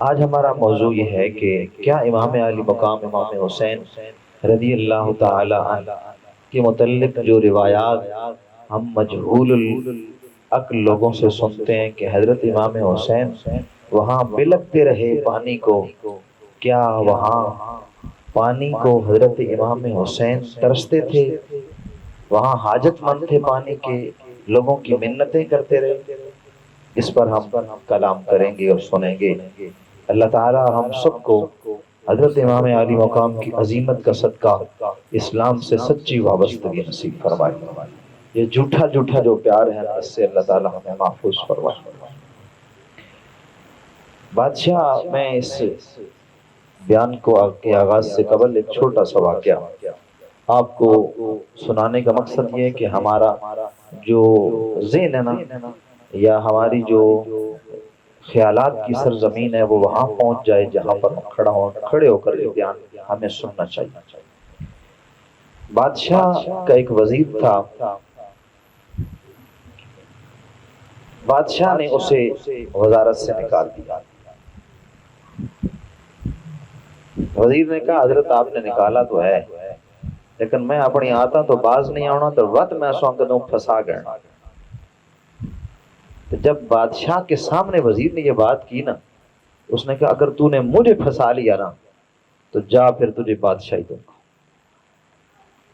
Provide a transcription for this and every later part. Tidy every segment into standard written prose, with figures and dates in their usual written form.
آج ہمارا موضوع یہ ہے کہ کیا امام علی مقام امام حسین رضی اللہ تعالی عنہ کے متعلق جو روایات ہم مجہول العقل لوگوں سے سنتے ہیں کہ حضرت امام حسین وہاں بلکتے رہے پانی کو، کیا وہاں پانی کو حضرت امام حسین ترستے تھے؟ وہاں حاجت مند تھے پانی کے، لوگوں کی منتیں کرتے رہے؟ اس پر ہم کلام کریں گے اور سنیں گے۔ اللہ تعالی ہم سب کو حضرت امام علی مقام کی عظیمت کا صدقہ اسلام سے سچی وابستگی نصیب فرمائے۔ یہ جھوٹا جھوٹا جو پیار ہے نا، اس سے اللہ تعالی ہمیں محفوظ فرمائے۔ بادشاہ، میں اس بیان کو کے آغاز سے قبل ایک چھوٹا سا واقعہ آپ کو سنانے کا مقصد یہ ہے کہ ہمارا جو ذہن ہے نا، یا ہماری جو خیالات کی سرزمین ہے، وہ وہاں پہنچ جائے جہاں پر ہم کھڑے ہو کر یہ بیان ہمیں سننا چاہیے۔ بادشاہ کا ایک وزیر تھا، بادشاہ نے اسے وزارت سے نکال دیا۔ وزیر نے کہا حضرت آپ نے نکالا تو ہے، لیکن میں اپنی آتا تو باز نہیں آنا تو وقت میں سونکدوں پھنسا گئے۔ تو جب بادشاہ کے سامنے وزیر نے یہ بات کی نا، اس نے کہا اگر تو نے مجھے پھنسا لیا نا تو جا، پھر تجھے بادشاہی دوں گا۔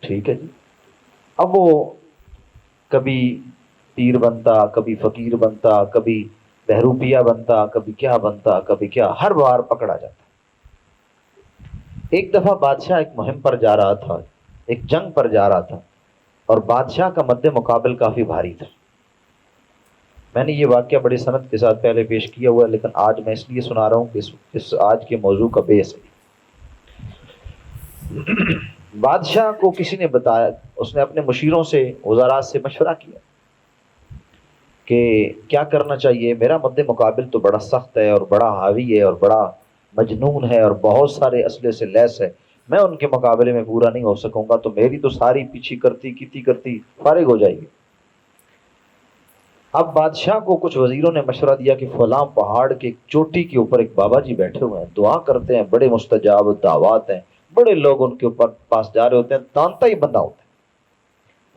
ٹھیک ہے جی۔ اب وہ کبھی پیر بنتا، کبھی فقیر بنتا، کبھی بہروپیہ بنتا، کبھی کیا بنتا، کبھی کیا، ہر بار پکڑا جاتا۔ ایک دفعہ بادشاہ ایک مہم پر جا رہا تھا، ایک جنگ پر جا رہا تھا، اور بادشاہ کا مد مقابل کافی بھاری تھا۔ میں نے یہ واقعہ بڑی سند کے ساتھ پہلے پیش کیا ہوا ہے، لیکن آج میں اس لیے سنا رہا ہوں کہ اس آج کے موضوع کا بیس ہے۔ بادشاہ کو کسی نے بتایا، اس نے اپنے مشیروں سے، وزراء سے مشورہ کیا کہ کیا کرنا چاہیے، میرا مد مقابل تو بڑا سخت ہے اور بڑا حاوی ہے اور بڑا مجنون ہے اور بہت سارے اسلحے سے لیس ہے، میں ان کے مقابلے میں پورا نہیں ہو سکوں گا، تو میری تو ساری پیچھی کرتی فارغ ہو جائے گی۔ اب بادشاہ کو کچھ وزیروں نے مشورہ دیا کہ فلاں پہاڑ کے چوٹی کے اوپر ایک بابا جی بیٹھے ہوئے ہیں، دعا کرتے ہیں، بڑے مستجاب دعوات ہیں، بڑے لوگ ان کے اوپر پاس جا رہے ہوتے ہیں، تانتا ہی بندہ ہوتا ہے۔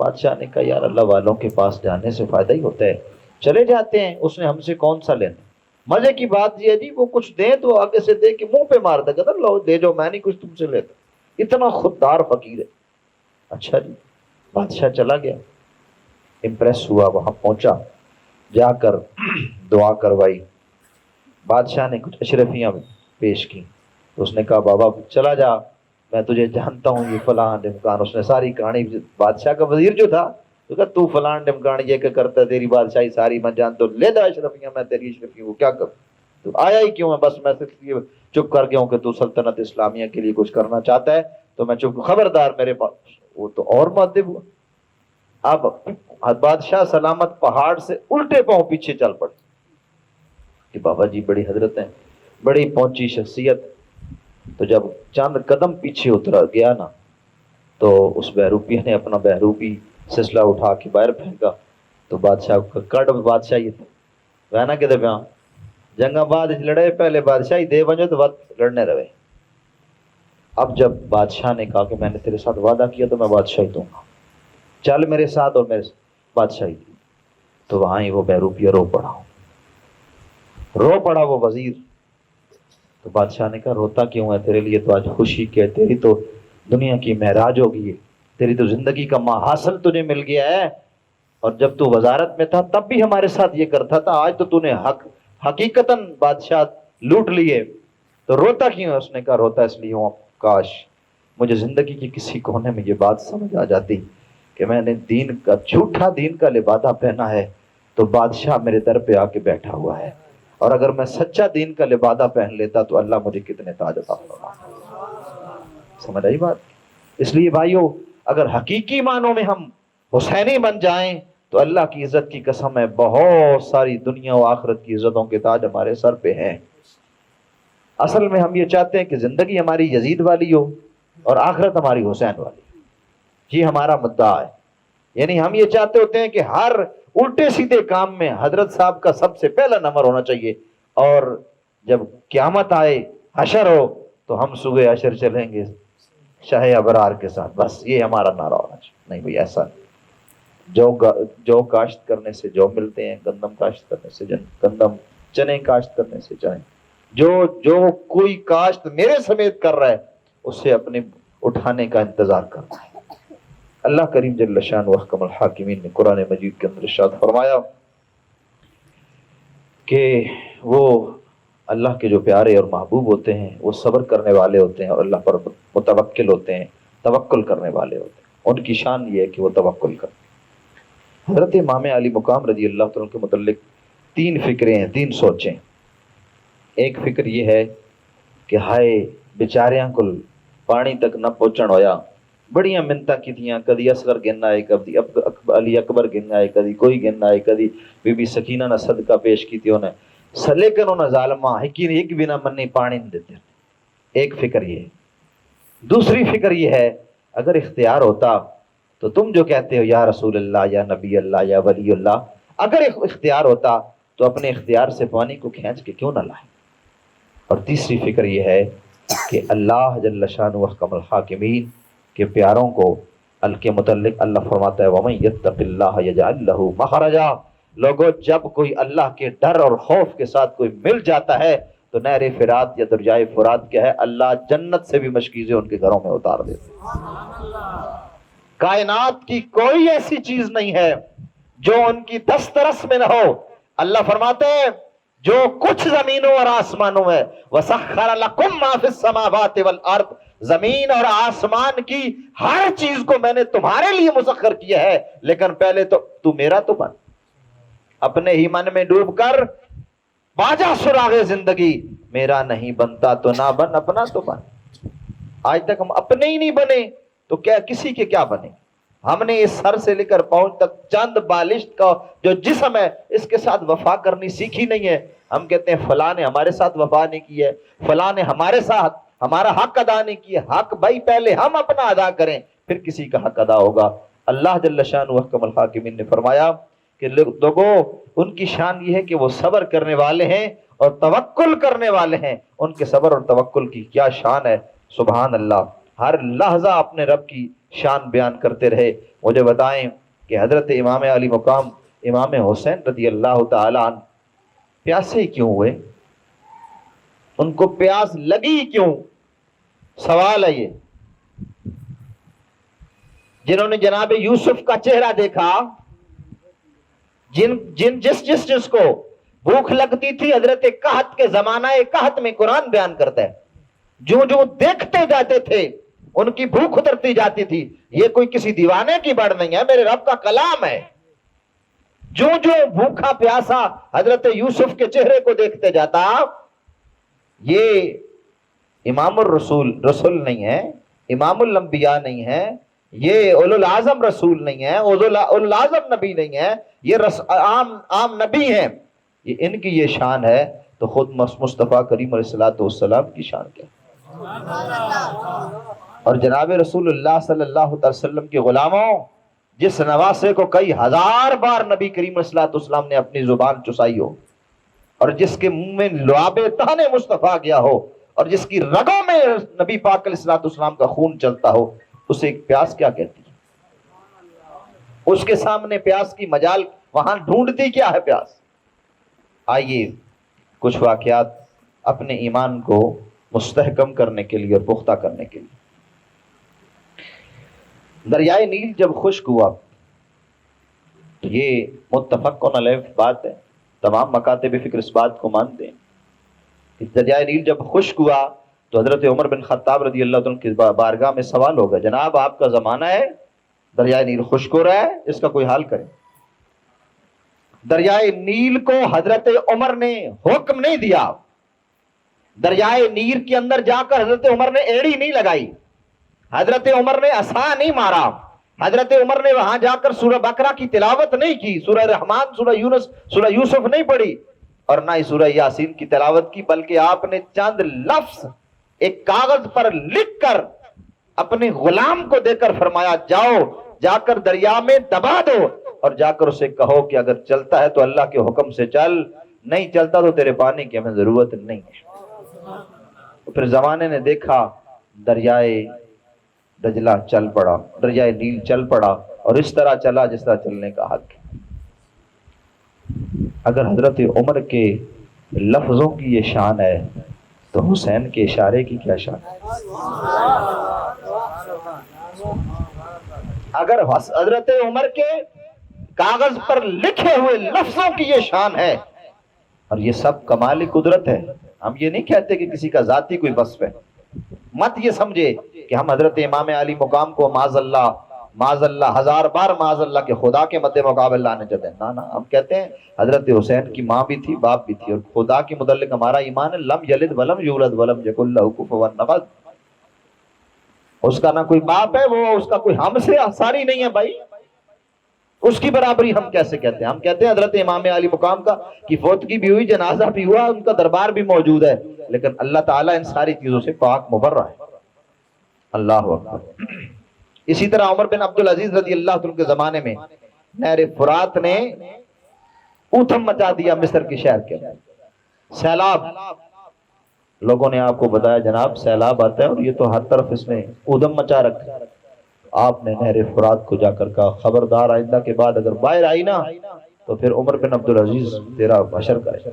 بادشاہ نے کہا یار اللہ والوں کے پاس جانے سے فائدہ ہی ہوتا ہے، چلے جاتے ہیں، اس نے ہم سے کون سا لینا۔ مزے کی بات یہ ہے جی، وہ کچھ دیں تو آگے سے دے کے منہ پہ مار دے گا، لو دے جو، میں نہیں کچھ تم سے لیتا، اتنا خوددار فقیر ہے۔ اچھا جی، بادشاہ چلا گیا، امپریس ہوا، وہاں پہنچا، جا کر دعا کروائی، بادشاہ نے کچھ اشرفیاں پیش کی، تو اس نے کہا بابا چلا جا، میں تجھے جانتا ہوں، یہ فلاں ڈمکان، اس نے ساری کہانی، بادشاہ کا وزیر جو تھا تو کہا تو فلاں ڈمکان یہ کہ کرتا ہے، تیری بادشاہی ساری میں جانتا ہوں، لے جا اشرفیاں، میں تیری اشرفیوں کو کیا کروں، تو آیا ہی کیوں ہے؟ بس میں صرف یہ چپ کر گیا ہوں کہ تو سلطنت اسلامیہ کے لیے کچھ کرنا چاہتا ہے، تو میں چپ، خبردار میرے پاس۔ وہ تو اور مؤدب ہوا۔ اب بادشاہ سلامت پہاڑ سے الٹے پاؤں پیچھے چل پڑے کہ بابا جی بڑی حضرت ہیں، بڑی پہنچی شخصیت۔ تو جب چند قدم پیچھے اترا گیا نا، تو اس بہروپیہ نے اپنا بہروپی سلسلہ اٹھا کے باہر پھینکا، تو بادشاہ کا کڑ بادشاہ یہ تھا وہنا کہ پیا جنگا بعد لڑے، پہلے بادشاہی دے ونجو تو وقت لڑنے رہے۔ اب جب بادشاہ نے کہا کہ میں نے تیرے ساتھ وعدہ کیا تو میں بادشاہی دوں گا، چل میرے ساتھ اور میرے بادشاہی دی، تو وہاں ہی وہ بہروپیہ رو پڑا وہ وزیر۔ تو بادشاہ نے کہا روتا کیوں ہے؟ تیرے لیے تو آج خوشی کے، تیری تو دنیا کی معراج ہو گئی ہے، تیری تو زندگی کا محاصل تجھے مل گیا ہے، اور جب تو وزارت میں تھا تب بھی ہمارے ساتھ یہ کرتا تھا، آج تو نے حقیقتاً بادشاہ لوٹ لیے، تو روتا کیوں ہے؟ اس نے کہا روتا اس لیے ہوں کاش مجھے زندگی کی کسی کونے میں یہ بات سمجھ آ جاتی کہ میں نے دین کا، جھوٹا دین کا لبادہ پہنا ہے، تو بادشاہ میرے در پہ آ کے بیٹھا ہوا ہے، اور اگر میں سچا دین کا لبادہ پہن لیتا تو اللہ مجھے کتنے تاج عطا فرماتا۔ سمجھ آئی بات؟ اس لیے بھائیو، اگر حقیقی معنوں میں ہم حسینی بن جائیں تو اللہ کی عزت کی قسم ہے بہت ساری دنیا و آخرت کی عزتوں کے تاج ہمارے سر پہ ہیں۔ اصل میں ہم یہ چاہتے ہیں کہ زندگی ہماری یزید والی ہو اور آخرت ہماری حسین والی، یہ ہمارا مدعا ہے۔ یعنی ہم یہ چاہتے ہوتے ہیں کہ ہر الٹے سیدھے کام میں حضرت صاحب کا سب سے پہلا نمبر ہونا چاہیے، اور جب قیامت آئے حشر ہو تو ہم صبح حشر چلیں گے شاہ ابرار کے ساتھ، بس یہ ہمارا نعرہ ہونا چاہیے۔ نہیں بھائی ایسا نہیں۔ جو کاشت کرنے سے جو ملتے ہیں، گندم کاشت کرنے سے گندم، چنے کاشت کرنے سے چنے، جو کوئی کاشت میرے سمیت کر رہا ہے اس سے اپنے اٹھانے کا انتظار کرنا ہے۔ اللہ کریم جل شان و احکم الحاکمین نے قرآن مجید کے اندر ارشاد فرمایا کہ وہ اللہ کے جو پیارے اور محبوب ہوتے ہیں وہ صبر کرنے والے ہوتے ہیں اور اللہ پر متوکل ہوتے ہیں، توکل کرنے والے ہوتے ہیں۔ ان کی شان یہ ہے کہ وہ توکل کرتے ہیں۔ حضرت امام علی مقام رضی اللہ تعالیٰ کے متعلق 3 فکریں ہیں، 3 سوچیں۔ ایک فکر یہ ہے کہ ہائے بیچاریاں کو پانی تک نہ پہنچن ہویا، بڑیاں منتاں کیتیاں، کدی اصغر گن آئے، کدی علی اکبر گن آئے، کدی کوئی گن آئے، کدی بی بی سکینہ نہ صدقہ پیش کیتی انہیں، لیکن انہیں ظالمہ ایک بھی نہ منی، پانی نہیں دیتے۔ ایک فکر یہ ہے۔ دوسری فکر یہ ہے اگر اختیار ہوتا تو تم جو کہتے ہو یا رسول اللہ یا نبی اللہ یا ولی اللہ، اگر اختیار ہوتا تو اپنے اختیار سے پانی کو کھینچ کے کیوں نہ لائے۔ اور تیسری فکر یہ ہے کہ اللہ جل شانہ احکم الحاکمین کے پیاروں کو کے متعلق اللہ فرماتا ہے وَمَن يَتَّقِ اللَّهَ يَجْعَل لَّهُ مَخْرَجًا۔ لوگوں جب کوئی اللہ کے ڈر اور خوف کے ساتھ کوئی مل جاتا ہے تو نہر فرات یا دریائے فرات کیا ہے، اللہ جنت سے بھی مشکیزیں ان کے گھروں میں اتار دیتے۔ کائنات کی کوئی ایسی چیز نہیں ہے جو ان کی دسترس میں نہ ہو۔ اللہ فرماتے ہیں جو کچھ زمینوں اور آسمانوں میں وَسَخَّرَ لَكُم مَّا فِي السَّمَاوَاتِ وَالْأَرْضِ، زمین اور آسمان کی ہر چیز کو میں نے تمہارے لیے مسخر کیا ہے، لیکن پہلے تو میرا تو بن، اپنے ہی من میں ڈوب کر باجا سراغ زندگی، میرا نہیں بنتا تو نہ بن، اپنا تو بن۔ آج تک ہم اپنے ہی نہیں بنے تو کیا کسی کے کیا بنے؟ ہم نے اس سر سے لے کر پاؤں تک چند بالشت کا جو جسم ہے اس کے ساتھ وفا کرنی سیکھی نہیں ہے۔ ہم کہتے ہیں فلاں نے ہمارے ساتھ وفا نہیں کی ہے، فلاں نے ہمارے ساتھ ہمارا حق ادا نہیں کیا۔ حق بھائی پہلے ہم اپنا ادا کریں پھر کسی کا حق ادا ہوگا۔ اللہ جل شانہ احکم الحاکمین نے فرمایا کہ لوگوں ان کی شان یہ ہے کہ وہ صبر کرنے والے ہیں اور توکل کرنے والے ہیں۔ ان کے صبر اور توکل کی کیا شان ہے، سبحان اللہ۔ ہر لحظہ اپنے رب کی شان بیان کرتے رہے۔ مجھے بتائیں کہ حضرت امام علی مقام امام حسین رضی اللہ تعالی عنہ پیاسے کیوں ہوئے؟ ان کو پیاس لگی کیوں؟ سوال ہے یہ۔ جنہوں نے جناب یوسف کا چہرہ دیکھا، جس کو بھوک لگتی تھی، حضرت قحط کے زمانہ قحط میں قرآن بیان کرتا ہے جو دیکھتے جاتے تھے ان کی بھوک اترتی جاتی تھی۔ یہ کوئی کسی دیوانے کی بڑھ نہیں ہے، میرے رب کا کلام ہے۔ جو بھوکا پیاسا حضرت یوسف کے چہرے کو دیکھتے جاتا، یہ امام رسول نہیں ہے، امام الانبیاء نہیں ہے، یہ اولو العظم رسول نہیں ہے، اولو العظم نبی نہیں ہے، یہ عام نبی ہیں۔ یہ ان کی یہ شان ہے تو خود مصطفیٰ کریم علیہ السلام کی شان کیا؟ اور جناب رسول اللہ صلی اللہ علیہ وسلم کے غلاموں، جس نواسے کو کئی ہزار بار نبی کریم علیہ السلام نے اپنی زبان چسائی ہو، اور جس کے منہ میں لعاب تن مصطفیٰ گیا ہو، اور جس کی رگوں میں نبی پاک علیہ السلام کا خون چلتا ہو، اسے ایک پیاس کیا کہتی ہے؟ اس کے سامنے پیاس کی مجال وہاں ڈھونڈتی کیا ہے پیاس؟ آئیے کچھ واقعات اپنے ایمان کو مستحکم کرنے کے لیے اور پختہ کرنے کے لیے۔ دریائے نیل جب خشک ہوا تو یہ متفق علیہ بات ہے، تمام مکاتب فکر اس بات کو مانتے ہیں کہ دریائے نیل جب خشک ہوا تو حضرت عمر بن خطاب رضی اللہ عنہ کی بارگاہ میں سوال ہوگا، جناب آپ کا زمانہ ہے، دریائے نیل خشک ہو رہا ہے، اس کا کوئی حال کریں۔ دریائے نیل کو حضرت عمر نے حکم نہیں دیا، دریائے نیل کے اندر جا کر حضرت عمر نے ایڑی نہیں لگائی، حضرت عمر نے عصا نہیں مارا، حضرت عمر نے وہاں جا کر سورہ بقرہ کی تلاوت نہیں کی، سورہ رحمان، سورہ یونس، سورہ یوسف نہیں پڑھی، اور نہ ہی سورہ یاسین کی تلاوت کی، بلکہ آپ نے چند لفظ ایک کاغذ پر لکھ کر اپنے غلام کو دے کر فرمایا جاؤ جا کر دریا میں دبا دو اور جا کر اسے کہو کہ اگر چلتا ہے تو اللہ کے حکم سے چل، نہیں چلتا تو تیرے پانی کی ہمیں ضرورت نہیں ہے۔ تو پھر زمانے نے دیکھا، دریائے دجلہ چل پڑا، دریائے نیل چل پڑا، اور اس طرح چلا جس طرح چلنے کا حق ہے۔ اگر حضرت عمر کے لفظوں کی یہ شان ہے تو حسین کے اشارے کی کیا شان ہے؟ اگر حضرت عمر کے کاغذ پر لکھے ہوئے لفظوں کی یہ شان ہے، اور یہ سب کمال قدرت ہے، ہم یہ نہیں کہتے کہ کسی کا ذاتی کوئی وصف ہے، مت یہ سمجھے کہ ہم حضرت امام علی مقام کو معاذ اللہ ہزار بار معاذ اللہ کے خدا کے مد مقابل لانے چاہتے ہیں، نہ ہم کہتے ہیں حضرت حسین کی ماں بھی تھی، باپ بھی تھی، اور خدا کے متعلق ہمارا ایمان ہے لم یلد ولم یولد ولم یکن لہ کفوا احد، اس کا نہ کوئی باپ ہے، وہ اس کا کوئی ہم سے ساری نہیں ہے بھائی، اس کی برابری ہم کیسے کہتے ہیں؟ ہم کہتے ہیں حضرت امام علی مقام کا کی فوتگی بھی ہوئی، جنازہ بھی ہوا، ان کا دربار بھی موجود ہے، لیکن اللہ تعالیٰ ان ساری چیزوں سے پاک مبرہ ہے۔ اللہ اکبر۔ اسی طرح عمر بن عبدالعزیز رضی اللہ عنہ کے زمانے میں نہر فرات نے اوتھم مچا دیا مصر کے شہر کے اندر، سیلاب، لوگوں نے آپ کو بتایا جناب سیلاب آتا ہے اور یہ تو ہر طرف اس نے ادھم مچا رکھا ہے۔ آپ نے نہر فرات کو جا کر کہا خبردار آئندہ کے بعد اگر باہر آئی نا تو پھر عمر بن عبدالعزیز تیرا حشر کرے۔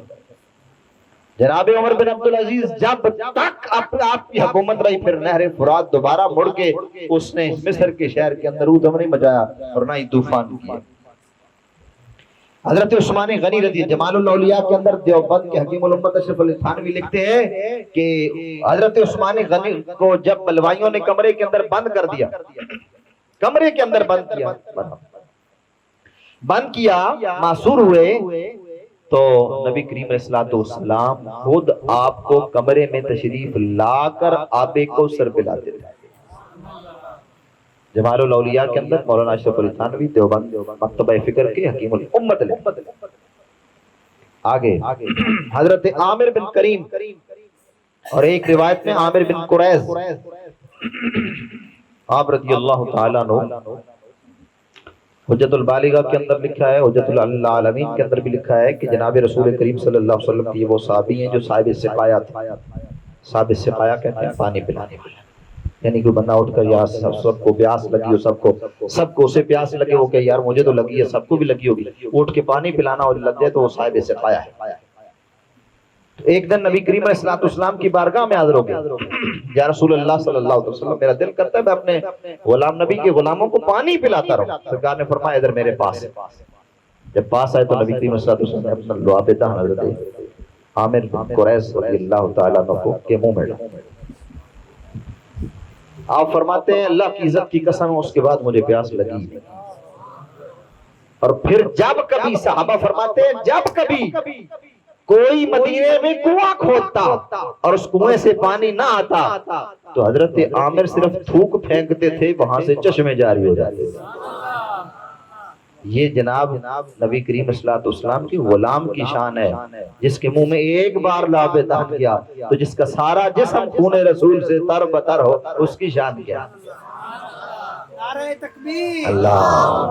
جناب عمر بن عبدالعزیز جب تک آپ کی حکومت رہی، پھر نہر فرات دوبارہ مڑ کے اس نے مصر کے شہر کے اندر ادھم نہیں مچایا اور نہ ہی طوفان کیا۔ حضرت عثمان غنی رضی جمال الاولیاء کے اندر دیوبند کے حکیم الامت اشرف علی تھانوی لکھتے ہیں کہ حضرت عثمان غنی کو جب بلوائیوں نے کمرے کے اندر بند کر دیا، کمرے کے اندر بند کیا، معصور ہوئے، تو نبی کریم علیہ السلام خود آپ کو کمرے میں تشریف لا کر آب کوثر پلاتے تھے۔ جمال الاولیاء کے اندر مولانا اشرف علی تھانوی دیوبند مکتبہ فکر کے حکیم الامت لے۔ آگے حضرت عامر بن کریم، اور ایک روایت میں عامر بن قریظ، آپ رضی اللہ تعالیٰ عنہ، حجت البالغہ کے اندر لکھا ہے، حجت العالمین کے اندر بھی لکھا ہے کہ جناب رسول کریم صلی اللہ علیہ وسلم کی وہ صحابی ہیں جو صاحب سقایا تھے۔ صاحب سقایا کہتے ہیں پانی پلانے والے، یعنی کوئی بندہ اٹھ کر یا سب کو پیاس لگی ہو، سب کو اسے پیاس لگے ہو کہ یار مجھے تو لگی ہے، سب کو بھی لگی ہوگی، اٹھ کے پانی پلانا اور لگ جائے تو وہ صاحب سقایا ہے۔ ایک دن نبی کریم علیہ السلام کی بارگاہ میں حاضر ہو گیا، یا رسول اللہ صلی اللہ علیہ وسلم میرا دل کرتا ہے میں اپنے غلام نبی کے غلاموں کو پانی پلاتا رہوں۔ سرکار نے فرمایا ادھر میرے پاس۔ جب پاس آئے تو نبی کریم علیہ السلام نے اپنا لعاب دہن حضرت عامر بن قریظ رضی اللہ تعالیٰ عنہ کے منہ میں ڈالا۔ آپ فرماتے ہیں اللہ کی عزت کی قسم اس کے بعد مجھے پیاس لگی، اور پھر جب کبھی صحابہ فرماتے ہیں جب کبھی کوئی مدینے میں کنواں کھودتا اور اس کنویں سے پانی نہ آتا تو حضرت عامر صرف تھوک پھینکتے تھے، وہاں سے چشمے جاری ہو جاتے تھے۔ یہ جناب نبی کریم صلی اللہ علیہ وسلم کی غلام کی شان ہے، جس کے منہ میں ایک بار لعاب دہن کیا تو جس کا سارا جسم خون رسول سے تر بتر ہو، اس کی شان کیا؟ نعرہ تکبیر، اللہ،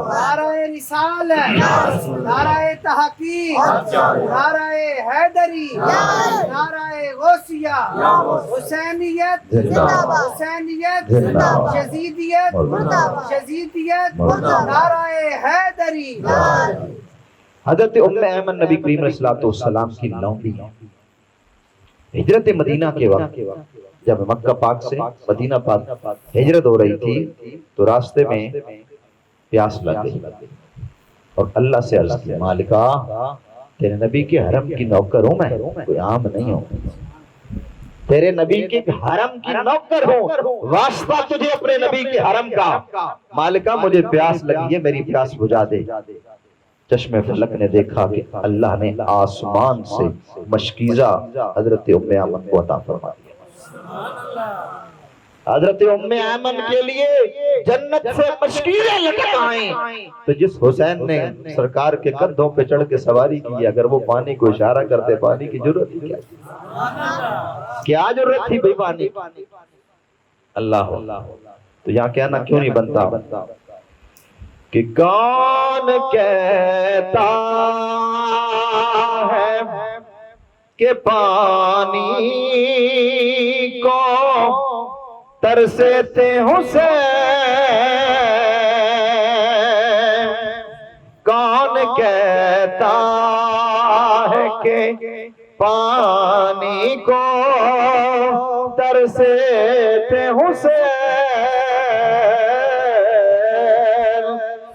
نعرہ رسالت، نعرہ تحقیق، نعرہ حیدری، نعرہ غوثیہ، حسینیت، حسینیت، شزیدیت، شزیدیت، نعرہ حیدری۔ حضرت ام ایمن نبی کریم علیہ السلام کی لونڈی، ہجرت مدینہ کے وقت جب مکہ پاک سے مدینہ پاک ہجرت ہو رہی تھی تو راستے میں پیاس لگ گئی اور اللہ سے عرض کی مالکہ تیرے نبی کے حرم کی نوکر ہوں میں، کوئی عام نہیں ہوں، تیرے نبی کے حرم کی نوکر ہوں، واسطہ تجھے اپنے نبی کے حرم کا، مالکہ مجھے پیاس لگی ہے میری پیاس بجھا دے۔ چشم فلک نے دیکھا کہ اللہ نے آسمان سے مشکیزہ حضرت ام ایمن کو عطا فرما دیا۔ حضرت ام ایمن کے لیے جنت سے مشکیزیں لٹک آئیں، تو جس حسین نے سرکار کے کندھوں پہ چڑھ کے سواری کی، اگر وہ پانی کو اشارہ کرتے پانی کی ضرورت ہی کیا ضرورت تھی بھئی پانی؟ اللہ، تو یہاں کہنا کیوں نہیں بنتا کہ کون کہتا ہے کہ پانی کو ترسے تھے حسین، کون کہتا ہے کہ پانی کو ترسے تھے حسین،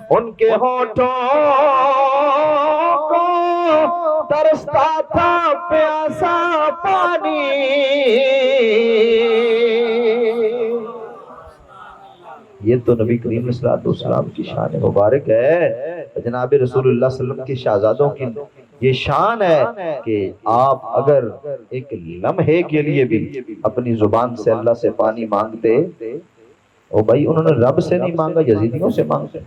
ان کے ہونٹوں کو ترستا تھا پیاسا پانی۔ یہ تو نبی کریم صلی اللہ علیہ وسلم کی شان مبارک ہے، جناب رسول اللہ صلی اللہ علیہ وسلم کی شہزادوں کی یہ شان ہے کہ آپ اگر ایک لمحے کے لیے بھی اپنی زبان سے اللہ سے پانی مانگتے، او بھائی انہوں نے رب سے نہیں مانگا، یزیدیوں سے مانگتے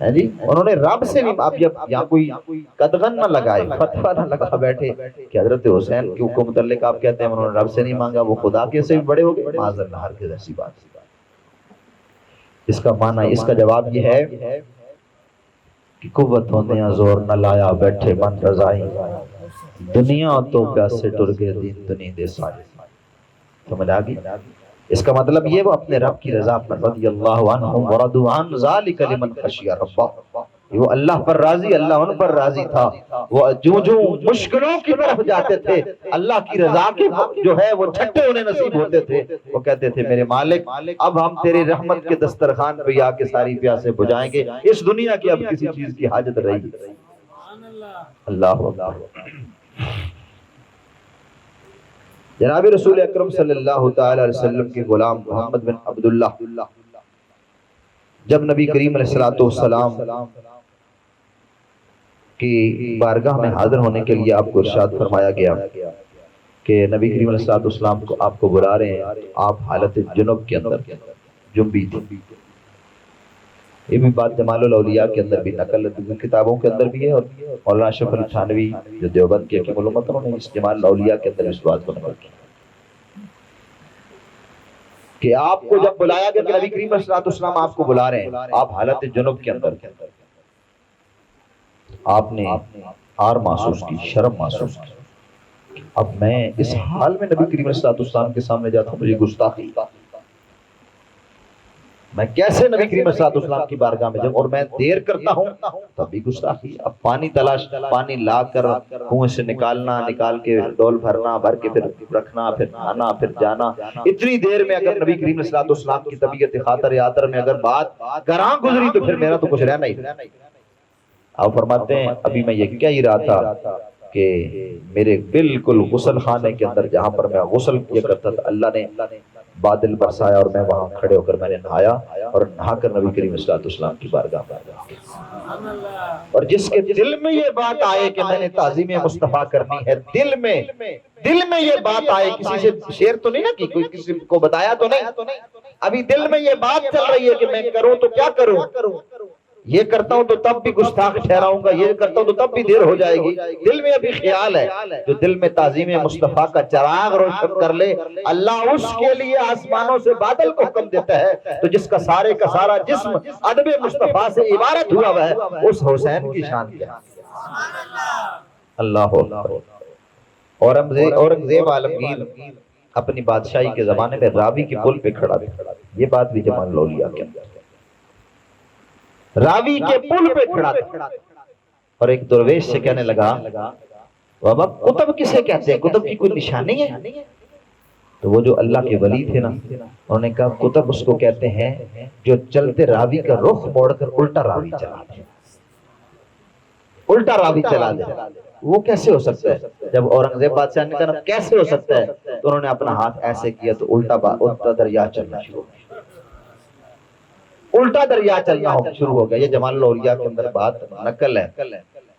ہیں جی، انہوں نے رب سے نہیں۔ آپ جب یہاں کوئی قدغن نہ لگائے، فتویٰ نہ لگا بیٹھے کہ حضرت حسین کو متعلق آپ کہتے ہیں انہوں نے رب سے نہیں مانگا، وہ خدا کے سے بھی بڑے ہو گئے، معاذ اللہ، ہرگز ایسی بات۔ اس کا معنی، اس کا جواب یہ ہے کہ قوت ہوندیاں زور نہ لایا، بیٹھے من رضائی، دنیا تو پیاسے ٹر گئے، دین دنیا دے سارے۔ سمجھ آگئی؟ اس کا مطلب یہ وہ اپنے رب کی رضا پر رضی اللہ عنہم ورضوا عنہ ذالک لمن خشی ربہ، وہ اللہ پر راضی، اللہ ان پر راضی تھا۔ وہ جو مشکلوں کی طرف جاتے تھے، اللہ کی رضا کے جو ہے وہ چھٹے انہیں نصیب ہوتے تھے، وہ کہتے تھے میرے مالک اب ہم تیری رحمت کے دسترخوان پہ آ کے ساری پیاسے بجھائیں گے، اس دنیا کی اب کسی چیز کی حاجت رہی۔ اللہ اکبر۔ جناب رسول اکرم صلی اللہ تعالی علیہ وسلم کے غلام محمد بن عبداللہ جب نبی کریم علیہ السلام کی بارگاہ میں حاضر ہونے کے لیے آپ کو ارشاد فرمایا گیا کہ نبی کریم علیہ السلام کو آپ کو بلا رہے ہیں، آپ حالت جنب کے اندر جنبی تھی۔ یہ بھی بات جمال الاولیاء کے اندر بھی نقل کتابوں کے اندر بھی ہے، اور مولانا اشرف علی تھانوی جو دیوبند کے حکیم علومت انہوں نے اس جمال الاولیاء کے اندر اس بات کو نقل کیا کہ آپ کو جب بلایا گیا کہ نبی کریم صلی اللہ علیہ وسلم آپ کو بلا رہے ہیں، آپ حالت جنب کے اندر آپ نے ہار محسوس کی، شرم محسوس کی، اب میں اس حال میں نبی کریم صلی اللہ علیہ وسلم کے سامنے جاتا ہوں، مجھے گستاخی، میں کیسے نبی کریم صلی اللہ علیہ وسلم کی بارگاہ میں جاؤں، اور میں دیر کرتا ہوں تب بھی گستاخی۔ اب پانی تلاش، پانی لا کر کنویں سے نکالنا، نکال کے ڈول بھرنا، بھر کے پھر رکھنا، پھر آنا، پھر جانا، اتنی دیر میں اگر نبی کریم صلی اللہ علیہ وسلم کی طبیعت خاطر عاطر میں اگر بات گراں گزری تو پھر میرا تو کچھ رہنا ہی۔ آپ فرماتے ہیں ابھی میں یہ کہہ ہی رہا تھا کہ میرے بالکل غسل خانے کے اندر جہاں پر میں غسل کیا کرتا تھا، اللہ نے بادل برسایا اور میں وہاں کھڑے ہو کر میں نے نہایا، اور نہا کر نبی کریم صلی اللہ علیہ وسلم کی بارگاہ میں آیا۔ اور جس کے دل میں یہ بات آئے کہ میں نے تعظیم مصطفیٰ کرنی ہے، دل میں یہ بات آئے، کسی سے شیئر تو نہیں نا کی، کوئی کسی کو بتایا تو نہیں، ابھی دل میں یہ بات چل رہی ہے کہ میں کروں تو کیا کروں، یہ کرتا ہوں تو تب بھی گستاخ ٹھہراؤں گا، یہ کرتا ہوں تو تب بھی دیر ہو جائے گی، دل میں ابھی خیال ہے۔ جو دل میں تعظیم مصطفیٰ کا چراغ روشن کر لے، اللہ اس کے لیے آسمانوں سے بادل کو حکم دیتا ہے، تو جس کا سارے کا سارا جسم ادب مصطفیٰ سے عبارت ہوا ہے، اس حسین کی شان کیا ہے۔ اللہ اکبر۔ اورنگزیب عالمگیر اپنی بادشاہی کے زمانے میں راوی کے پل پہ کھڑا تھا، یہ بات بھی جمال الاولیاء کے اندر، راوی کے پل پہ کھڑا تھا، اور ایک درویش سے کہنے لگا بابا قطب کسے کہتے ہیں، قطب کی کوئی نشانی ہے؟ تو وہ جو اللہ کے ولی تھے نا، انہوں نے کہا قطب اس کو کہتے ہیں جو چلتے راوی کا رخ موڑ کر الٹا راوی چلا دے، الٹا راوی چلا دے۔ وہ کیسے ہو سکتا ہے؟ جب اورنگزیب بادشاہ نے کہا کیسے ہو سکتا ہے، تو انہوں نے اپنا ہاتھ ایسے کیا تو الٹا دریا چلنا شروع ہو گیا، الٹا دریا چلنا شروع ہو گیا۔ یہ جمال الاولیاء کے اندر بات نقل ہے۔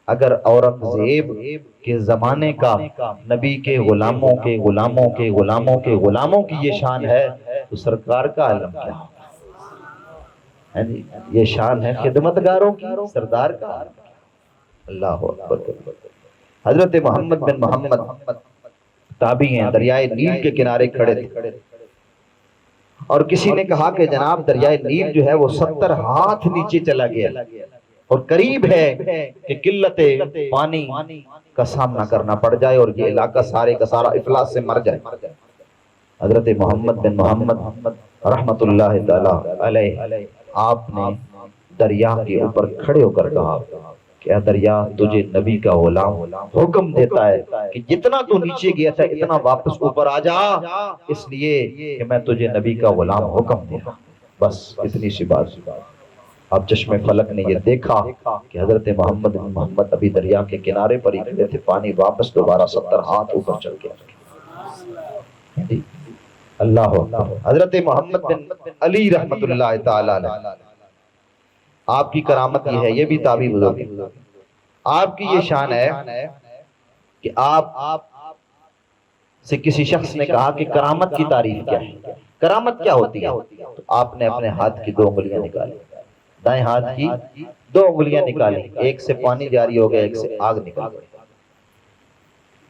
اگر اورنگزیب کے زمانے کا نبی کے غلاموں کے غلاموں کے غلاموں کے غلاموں کی یہ شان ہے تو سرکار کا عالم کیا ہے؟ یہ شان ہے خدمتگاروں کی، سردار کا عالم کیا؟ اللہ اکبر۔ حضرت محمد بن محمد تابعی ہیں، دریائے نیل کے کنارے کھڑے تھے، اور کسی نے کہا کہ جناب دریائے نیل جو ہے وہ 70 ہاتھ نیچے چلا گیا، اور قریب ہے کہ قلت پانی کا سامنا کرنا پڑ جائے اور یہ علاقہ سارے کا سارا افلاس سے مر جائے۔ حضرت محمد بن محمد رحمت اللہ تعالی علیہ آپ نے دریا کے اوپر کھڑے ہو کر کہا کہ اے دریا، تجھے نبی کا غلام حکم دیتا ہے کہ جتنا تو نیچے گیا تھا اتنا واپس اوپر آ جا، اس لیے کہ میں تجھے نبی کا غلام حکم دے رہا۔ بس اتنی سی بات۔ اب چشم فلک نے یہ دیکھا کہ حضرت محمد بن محمد ابھی دریا کے کنارے پر ہی کھڑے تھے، پانی واپس دوبارہ 70 ہاتھ اوپر چل گیا۔ اللہ اکبر۔ حضرت محمد بن علی رحمت اللہ تعالی علیہ، آپ کی کرامت یہ ہے، یہ بھی تابعی بزرگ ہے، آپ کی یہ شان ہے کہ آپ سے کسی شخص نے کہا کہ کرامت کی تعریف کیا ہے، کرامت کیا ہوتی ہے؟ تو آپ نے اپنے ہاتھ کی 2 انگلیاں نکالی، دائیں ہاتھ کی 2 انگلیاں نکالی، ایک سے پانی جاری ہو گیا، ایک سے آگ نکل گئی۔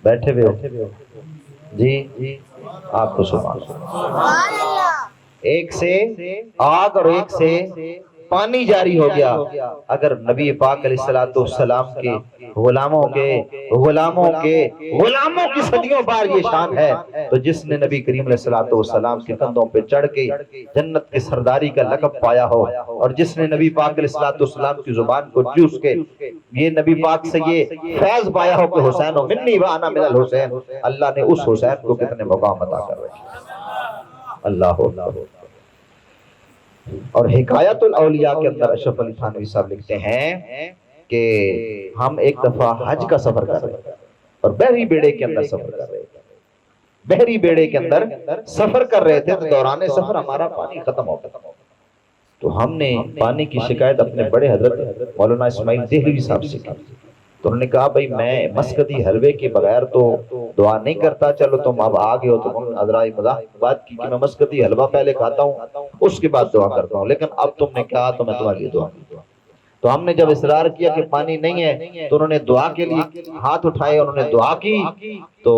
بیٹھے ہوئے ہو جی، آپ کو سبحان اللہ، ایک سے آگ اور ایک سے پانی جاری ہو گیا۔ اگر نبی پاک علیہ السلام کے غلاموں کی صدیوں بار یہ شان ہے، تو جس نے نبی کریم علیہ السلام کے کندھوں پہ چڑھ کے جنت کے سرداری کا لقب پایا ہو، اور جس نے نبی پاک علیہ السلام کی زبان کو چوس کے یہ نبی پاک سے یہ فیض پایا ہو کہ حسین و منی وانا من الحسین، اللہ نے اس حسین کو کتنے مقام عطا کر رکھے۔ اللہ اکبر۔ اور حکایت الاولیاء کے اندر اشرف علی تھانوی صاحب لکھتے ہیں کہ ہم ایک دفعہ حج کا سفر کر رہے تھے اور بحری بیڑے کے اندر سفر کر رہے تھے، بحری بیڑے کے اندر سفر کر رہے تھے، تو دوران سفر ہمارا پانی ختم ہو گیا، تو ہم نے پانی کی شکایت اپنے بڑے حضرت مولانا اسماعیل دہلوی صاحب سے کی، تو انہوں نے کہا بھائی میں مسکتی حلوے کے بغیر تو دعا نہیں کرتا، چلو تم اب آگے ہو تو ہم حضرائے مذاق بات کی کہ میں مسکتی حلوہ پہلے کھاتا ہوں اس کے بعد دعا کرتا ہوں، لیکن اب تم نے کہا تو میں تمہارے لیے دعا کرتا ہوں۔ تو ہم نے جب اصرار کیا کہ پانی نہیں ہے تو انہوں نے دعا کے لیے ہاتھ اٹھائے، انہوں نے دعا کی، تو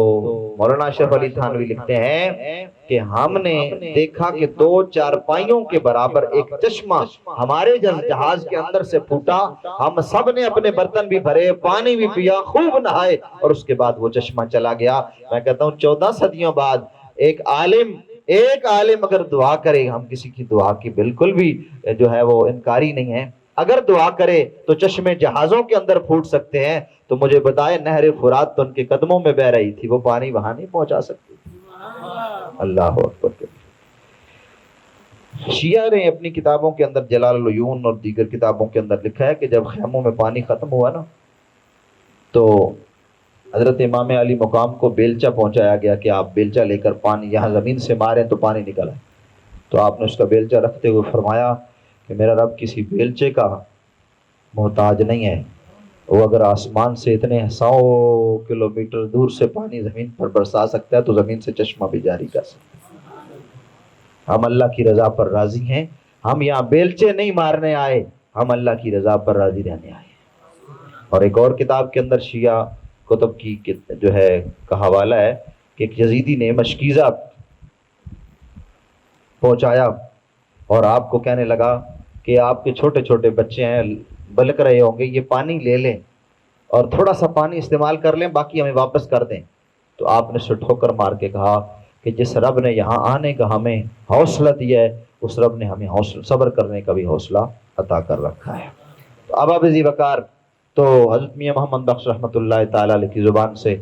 مولانا اشرف علی تھانوی لکھتے ہیں کہ ہم نے دیکھا کہ 2 چارپائیوں کے برابر ایک چشمہ ہمارے جہاز کے اندر سے پھوٹا، ہم سب نے اپنے برتن بھی بھرے، پانی بھی پیا، خوب نہائے، اور اس کے بعد وہ چشمہ چلا گیا۔ میں کہتا ہوں 14 صدیوں بعد ایک عالم اگر دعا کرے، ہم کسی کی دعا کی بالکل بھی جو ہے وہ انکاری نہیں ہے، اگر دعا کرے تو چشمے جہازوں کے اندر پھوٹ سکتے ہیں، تو مجھے بتائے نہر فرات تو ان کے قدموں میں بہ رہی تھی، وہ پانی وہاں نہیں پہنچا سکتی تھی۔ اللہ اکبر۔ شیعہ نے اپنی کتابوں کے اندر جلال العیون اور دیگر کتابوں کے اندر لکھا ہے کہ جب خیموں میں پانی ختم ہوا نا، تو حضرت امام علی مقام کو بیلچہ پہنچایا گیا کہ آپ بیلچہ لے کر پانی یہاں زمین سے ماریں تو پانی نکل آئے، تو آپ نے اس کا بیلچہ رکھتے ہوئے فرمایا کہ میرا رب کسی بیلچے کا محتاج نہیں ہے، وہ اگر آسمان سے اتنے 100 کلومیٹر دور سے پانی زمین پر برسا سکتا ہے تو زمین سے چشمہ بھی جاری کر سکتا ہے۔ ہم اللہ کی رضا پر راضی ہیں، ہم یہاں بیلچے نہیں مارنے آئے، ہم اللہ کی رضا پر راضی رہنے آئے۔ اور ایک اور کتاب کے اندر شیعہ کتب کی جو ہے کا حوالہ ہے کہ ایک یزیدی نے مشکیزہ پہنچایا اور آپ کو کہنے لگا کہ آپ کے چھوٹے چھوٹے بچے ہیں، بلک رہے ہوں گے، یہ پانی لے لیں اور تھوڑا سا پانی استعمال کر لیں، باقی ہمیں واپس کر دیں۔ تو آپ نے اسے ٹھوکر مار کے کہا کہ جس رب نے یہاں آنے کا ہمیں حوصلہ دیا ہے، اس رب نے ہمیں صبر کرنے کا بھی حوصلہ عطا کر رکھا ہے۔ تو اب ذی وقار تو حضرت میاں محمد بخش رحمۃ اللہ تعالی علیہ کی زبان سے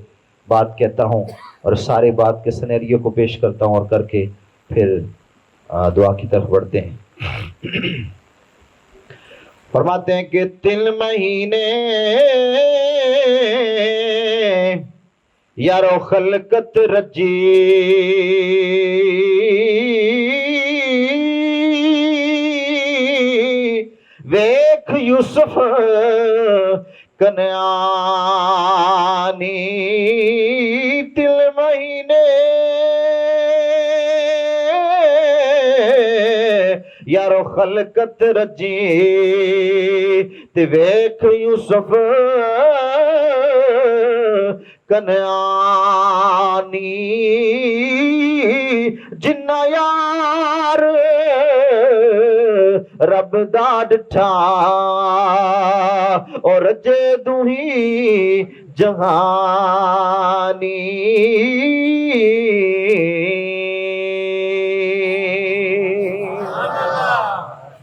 بات کہتا ہوں اور سارے بات کے سینیریو کو پیش کرتا ہوں اور کر کے پھر دعا کی طرف بڑھتے ہیں۔ فرماتے ہیں کہ 3 مہینے یارو خلقت رجی، ویکھ یوسف کنعانی 3 مہینے یارو خلقت رجی، تے ویکھ یوسف کنعانی، جنہ یار رب دا ڈٹھا اور جے دوہی جہانی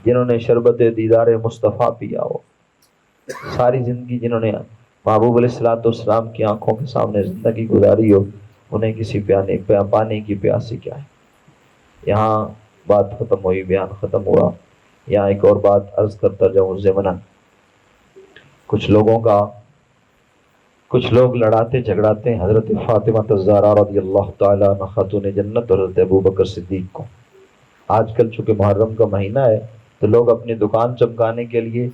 جنہوں نے شربت دیدار مصطفیٰ پیا ہو، ساری زندگی جنہوں نے محبوب علیہ السلام کی آنکھوں کے سامنے زندگی گزاری ہو، انہیں کسی پانی کی پیاسی کیا ہے۔ یہاں بات ختم ہوئی، بیان ختم ہوا، یہاں ایک اور بات عرض کرتا جاؤں ضمناً۔ کچھ لوگ لڑاتے جھگڑاتے ہیں حضرت فاطمہ الزہرا رضی اللہ تعالیٰ عنہ خاتون جنت اور حضرت ابوبکر صدیق کو۔ آج کل چونکہ محرم کا مہینہ ہے تو لوگ اپنی دکان چمکانے کے لیے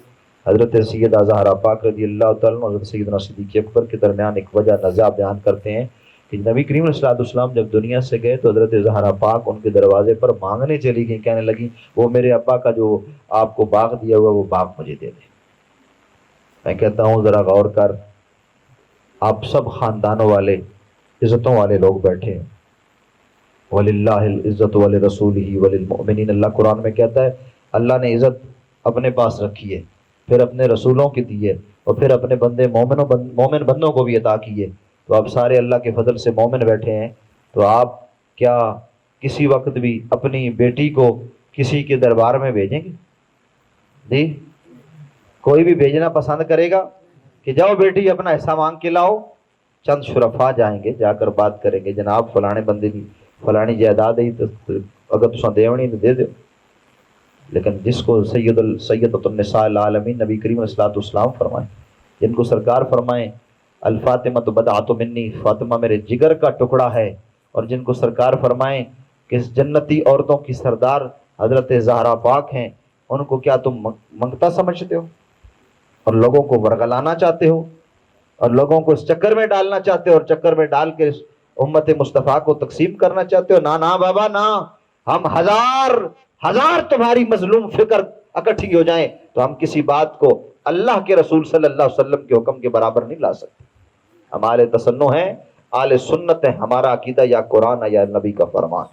حضرت سیدہ زہرا پاک رضی اللہ تعالیٰ عنہ اور حضرت سیدنا صدیق اکبر کے درمیان ایک وجہ نزاع بیان کرتے ہیں کہ نبی کریم علیہ السلام جب دنیا سے گئے تو حضرت زہرا پاک ان کے دروازے پر مانگنے چلی گئیں، کہنے لگی وہ میرے ابا کا جو آپ کو باغ دیا ہوا وہ باغ مجھے دے دیں۔ میں کہتا ہوں ذرا غور کر، آپ سب خاندانوں والے عزتوں والے لوگ بیٹھے ہیں، وَلِلَّهِ الْعِزَّةُ وَلِرَسُولِهِ وَلِلْمُؤْمِنِينَ، اللہ قرآن میں کہتا ہے اللہ نے عزت اپنے پاس رکھی ہے، پھر اپنے رسولوں کی دی ہے، اور پھر اپنے بندے مومن بندوں کو بھی عطا کی ہے۔ تو آپ سارے اللہ کے فضل سے مومن بیٹھے ہیں، تو آپ کیا کسی وقت بھی اپنی بیٹی کو کسی کے دربار میں بھیجیں گے؟ جی کوئی بھی بھیجنا پسند کرے گا کہ جاؤ بیٹی اپنا حصہ مانگ کے لاؤ؟ چند شرفا جائیں گے، جا کر بات کریں گے جناب فلانے بندے کی فلانی جائیداد ہے تو اگر تساں دیونی تو دے دو۔ لیکن جس کو سیدۃ النساء العالمین نبی کریم علیہ السلام فرمائیں، جن کو سرکار فرمائیں الفاطمہ بدعۃ منی، فاطمہ میرے جگر کا ٹکڑا ہے، اور جن کو سرکار فرمائیں کہ جنتی عورتوں کی سردار حضرت زہرا پاک ہیں، ان کو کیا تم منگتا سمجھتے ہو اور لوگوں کو ورگلانا چاہتے ہو اور لوگوں کو اس چکر میں ڈالنا چاہتے ہو اور چکر میں ڈال کے امت مصطفیٰ کو تقسیم کرنا چاہتے ہو؟ نہ بابا نہ، ہم ہزار تمہاری مظلوم فکر اکٹھی ہو جائیں تو ہم کسی بات کو اللہ کے رسول صلی اللہ علیہ وسلم کے حکم کے برابر نہیں لا سکتے۔ ہمارے تسنو ہیں، آل سنت ہے، ہمارا عقیدہ یا قرآن ہے یا نبی کا فرمان۔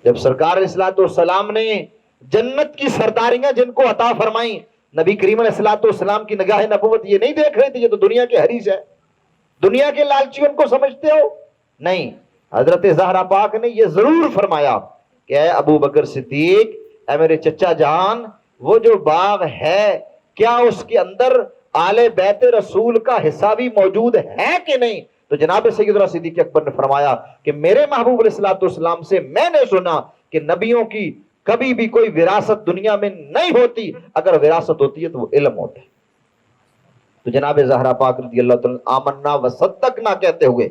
جب سرکار علیہ السلام نے جنت کی سرداریاں جن کو عطا فرمائیں، نبی کریم علیہ السلام کی نگاہ نبوت یہ نہیں دیکھ رہی تھی یہ تو دنیا کے حریص ہے، دنیا کے لالچی ان کو سمجھتے ہو؟ نہیں، حضرت زہرا پاک نے یہ ضرور فرمایا کہ اے ابو بکر صدیق، اے میرے چچا جان، وہ جو باغ ہے کیا اس کے اندر آل بیت رسول کا حصہ بھی موجود ہے کہ نہیں؟ تو جناب سیدنا صدیق اکبر نے فرمایا کہ میرے محبوب علیہ السلام سے میں نے سنا کہ نبیوں کی کبھی بھی کوئی وراثت دنیا میں نہیں ہوتی، اگر وراثت ہوتی ہے تو وہ علم ہوتا ہے۔ تو جناب زہرا پاک رضی اللہ تعالیٰ آمنا وصدقنا کہتے ہوئے،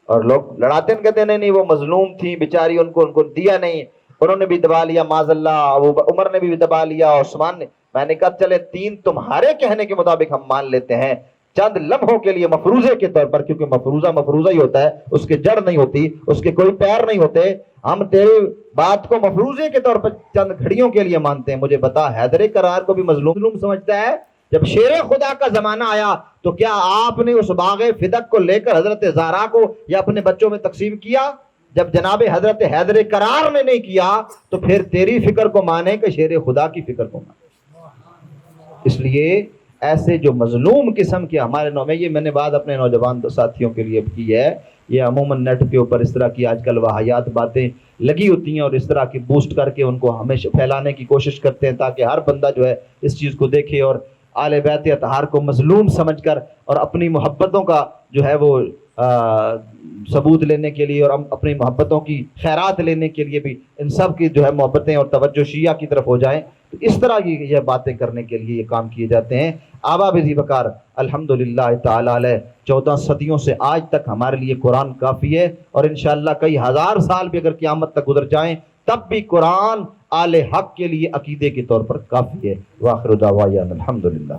اور لوگ لڑاتے ہیں کہتے ہیں نہیں وہ مظلوم تھی بیچاری، ان کو دیا نہیں، انہوں نے بھی دبا لیا، معاذ اللہ عمر نے بھی دبا لیا، عثمان نے۔ میں نے کہا چلے تین تمہارے کہنے کے مطابق ہم مان لیتے ہیں، چند لمحوں کے لیے مفروضے کے طور پر، کیونکہ مفروضہ ہی ہوتا ہے، اس کے جڑ نہیں ہوتی، اس کے کوئی پیر نہیں ہوتے، ہم تیری بات کو مفروضے کے طور پر چند گھڑیوں کے لیے مانتے ہیں۔ مجھے بتا حیدر کرار کو بھی مظلوم سمجھتا ہے؟ جب شیر خدا کا زمانہ آیا تو کیا آپ نے اس باغ فدق کو لے کر حضرت زہرا کو یا اپنے بچوں میں تقسیم کیا؟ جب جناب حضرت حیدر کرار نے نہیں کیا تو پھر تیری فکر کو مانے کہ شیر خدا کی فکر کو مانے۔ اس لیے ایسے جو مظلوم قسم کے ہمارے میں یہ میں نے بات اپنے نوجوان ساتھیوں کے لیے کی ہے، یہ عموماً نیٹ کے اوپر اس طرح کی آج کل واہیات باتیں لگی ہوتی ہیں اور اس طرح کی بوسٹ کر کے ان کو ہمیشہ پھیلانے کی کوشش کرتے ہیں تاکہ ہر بندہ جو ہے اس چیز کو دیکھے اور آل بیت اطہار کو مظلوم سمجھ کر اور اپنی محبتوں کا جو ہے وہ ثبوت لینے کے لیے اور اپنی محبتوں کی خیرات لینے کے لیے بھی ان سب کی جو ہے محبتیں اور توجہ شیعہ کی طرف ہو جائیں، تو اس طرح کی یہ باتیں کرنے کے لیے یہ کام کیے جاتے ہیں۔ آبا بذی بکار الحمدللہ تعالی علیہ 14 صدیوں سے آج تک ہمارے لیے قرآن کافی ہے، اور انشاءاللہ کئی ہزار سال بھی اگر قیامت تک گزر جائیں تب بھی قرآن آل حق کے لیے عقیدے کے طور پر کافی ہے۔ وآخر دعوانا الحمدللہ۔